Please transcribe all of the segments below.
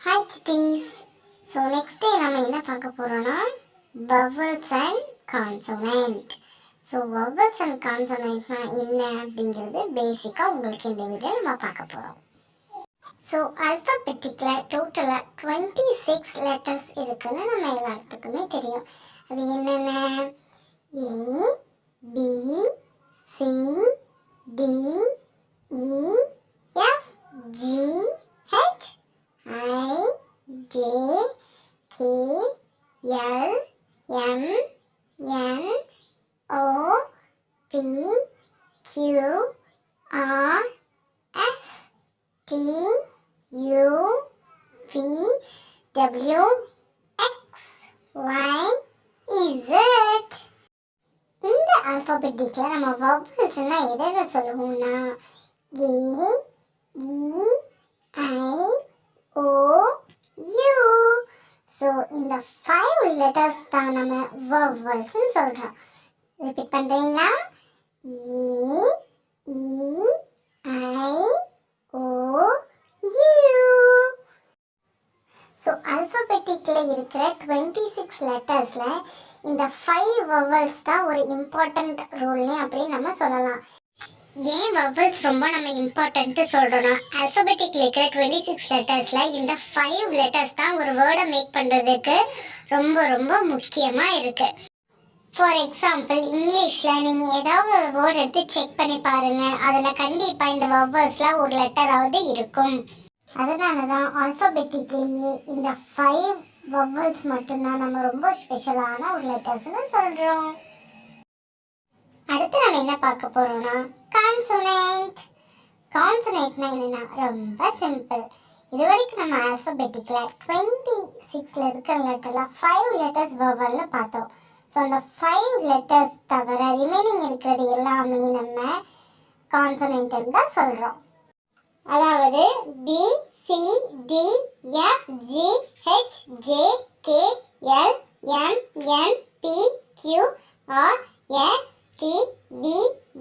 Hi kitties. So next day நம்ம என்ன பார்க்க போறோம்னா vowels and consonant. So vowels and consonantsனா என்ன அப்படிங்கிறது பேசிக்கா உங்களுக்கு இந்த வீடியோ நம்ம பார்க்க போறோம். So alphabeticல டோட்டலா 26 letters இருக்குன்னு நம்ம எல்லாத்துக்குமே தெரியும். அது என்னென்ன? A B C D E F G H I J K L M N O P Q R S T U V W X Y Z. இந்த ஆல்பாபெட்டிக்ல நம்ம வவல்ஸ்னா எதை சொல்லுவோம்னா A E I O U. So இந்த 5 letters தான் நம்ம வவல்ஸ்ன்னு சொல்கிறோம். Repeat பண்ணுறீங்களா? E E I O U. So ஆல்ஃபபெட்டிக்கில் இருக்கிற 26 லெட்டர்ஸில் இந்த 5 வவல்ஸ் தான் ஒரு இம்பார்ட்டண்ட் ரோல்னு அப்படின்னு நம்ம சொல்லலாம். ஏன் வவல்ஸ் ரொம்ப நம்ம இம்பார்ட்டன்ட்டு சொல்கிறோன்னா ஆல்ஃபபெட்டிக்கில் இருக்கிற 26 லெட்டர்ஸில் இந்த 5 லெட்டர்ஸ் தான் ஒரு வேர்டை மேக் பண்ணுறதுக்கு ரொம்ப ரொம்ப முக்கியமாக இருக்குது. ஃபார் எக்ஸாம்பிள் இங்கிலீஷில் நீங்கள் ஏதாவது ஒரு வேர்டு எடுத்து செக் பண்ணி பாருங்கள், அதில் கண்டிப்பாக இந்த வவல்ஸில் ஒரு லெட்டராவது இருக்கும். அதனால தான் ஆல்ஃபபெட்டிக்லேயே இந்த 5 வவல்ஸ் மட்டும்தான் நம்ம ரொம்ப ஸ்பெஷலான ஒரு லெட்டர்ஸ்னு சொல்கிறோம். அடுத்து நம்ம என்ன பார்க்க போகிறோம்னா கான்சோனன்ட். கான்சோனன்ட்னா என்னென்னா ரொம்ப சிம்பிள். இது வரைக்கும் நம்ம ஆல்ஃபபெட்டிக்கில் 26 இருக்கிற லெட்டரில் 5 லெட்டர்ஸ் வவல்னு பார்த்தோம். ஸோ அந்த 5 லெட்டர்ஸ் தவிர ரிமைனிங் இருக்கிறது எல்லாமே நம்ம கான்சோனன்ட்னு தான் சொல்கிறோம். அதாவது B C D F G H J K L M N P Q R S T V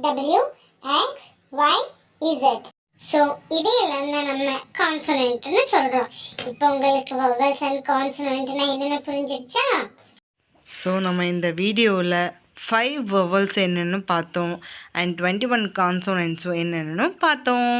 W X Y Z. So இதையெல்லாம் தான் நம்ம கான்சோனன்ட்னு சொல்கிறோம். இப்போ உங்களுக்கு வவல்ஸ் அண்ட் கான்சோனன்ட்னா என்னென்ன புரிஞ்சிடுச்சா? ஸோ நம்ம இந்த வீடியோவில் 5 வவல்ஸ் என்னென்னு பார்த்தோம் அண்ட் 21 கான்சோனன்ட்ஸும் என்னென்னு பார்த்தோம்.